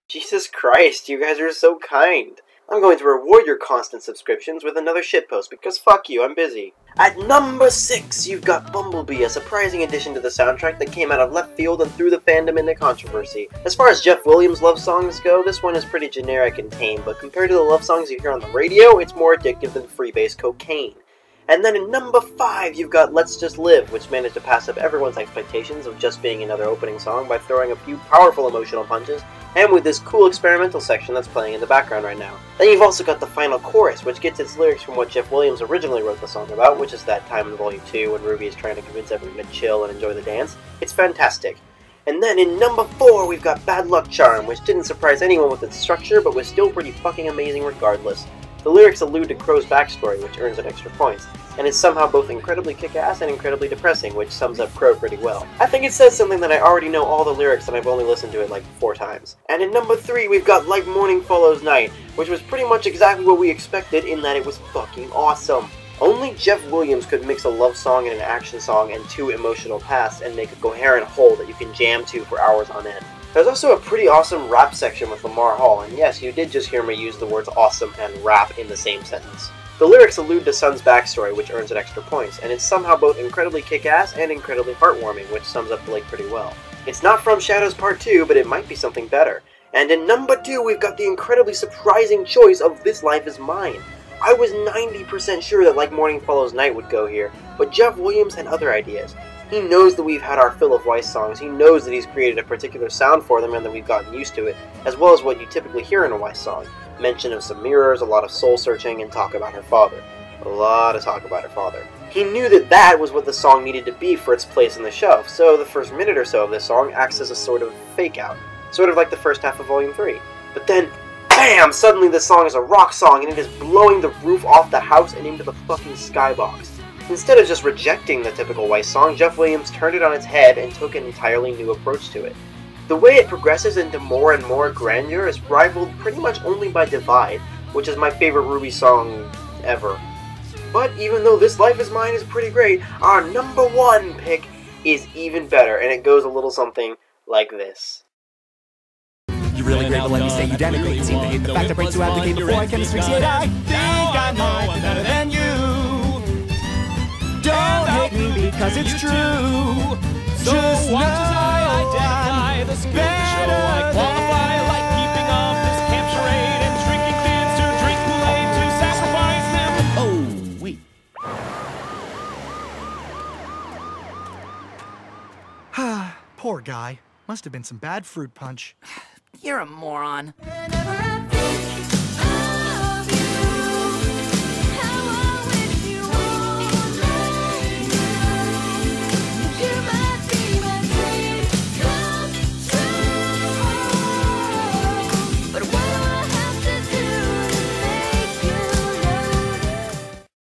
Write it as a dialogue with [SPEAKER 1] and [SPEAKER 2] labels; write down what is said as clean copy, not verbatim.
[SPEAKER 1] Jesus Christ, you guys are so kind. I'm going to reward your constant subscriptions with another shitpost because fuck you, I'm busy. At number 6, you've got Bumblebee, a surprising addition to the soundtrack that came out of left field and threw the fandom into controversy. As far as Jeff Williams' love songs go, this one is pretty generic and tame, but compared to the love songs you hear on the radio, it's more addictive than freebase cocaine. And then in number 5, you've got Let's Just Live, which managed to pass up everyone's expectations of just being another opening song by throwing a few powerful emotional punches, and with this cool experimental section that's playing in the background right now. Then you've also got the final chorus, which gets its lyrics from what Jeff Williams originally wrote the song about, which is that time in Volume 2 when RWBY is trying to convince everyone to chill and enjoy the dance. It's fantastic. And then in number 4, we've got Bad Luck Charm, which didn't surprise anyone with its structure, but was still pretty fucking amazing regardless. The lyrics allude to Crow's backstory, which earns it extra points, and it's somehow both incredibly kick-ass and incredibly depressing, which sums up Crow pretty well. I think it says something that I already know all the lyrics and I've only listened to it like 4 times. And in number 3, we've got Like Morning Follows Night, which was pretty much exactly what we expected in that it was fucking awesome. Only Jeff Williams could mix a love song and an action song and 2 emotional paths and make a coherent whole that you can jam to for hours on end. There's also a pretty awesome rap section with Lamar Hall, and yes, you did just hear me use the words awesome and rap in the same sentence. The lyrics allude to Sun's backstory, which earns it extra points, and it's somehow both incredibly kick-ass and incredibly heartwarming, which sums up Blake pretty well. It's not From Shadows Part 2, but it might be something better. And in number 2, we've got the incredibly surprising choice of This Life Is Mine. I was 90% sure that Like Morning Follows Night would go here, but Jeff Williams had other ideas. He knows that we've had our fill of Weiss songs, he knows that he's created a particular sound for them and that we've gotten used to it, as well as what you typically hear in a Weiss song. Mention of some mirrors, a lot of soul-searching, and talk about her father. A lot of talk about her father. He knew that that was what the song needed to be for its place in the show, so the first minute or so of this song acts as a sort of fake-out. Sort of like the first half of Volume 3. But then, BAM! Suddenly this song is a rock song and it is blowing the roof off the house and into the fucking skybox. Instead of just rejecting the typical Weiss song, Jeff Williams turned it on its head and took an entirely new approach to it. The way it progresses into more and more grandeur is rivaled pretty much only by Divide, which is my favorite RWBY song ever. But even though This Life Is Mine is pretty great, our number 1 pick is even better, and it goes a little something like this.
[SPEAKER 2] You really great, but let me say you denigrate. Seem to hate the fact I break to advocate before I can asphyxiate. I think I know I'm better than you. Don't hate me because it's true. So just watch as I identify the skills to show I qualify, like keeping off this camp charade and drinking thins to drink Kool-Aid to sacrifice them. Oh, wait. Poor guy. Must have been some bad fruit punch.
[SPEAKER 3] You're a moron.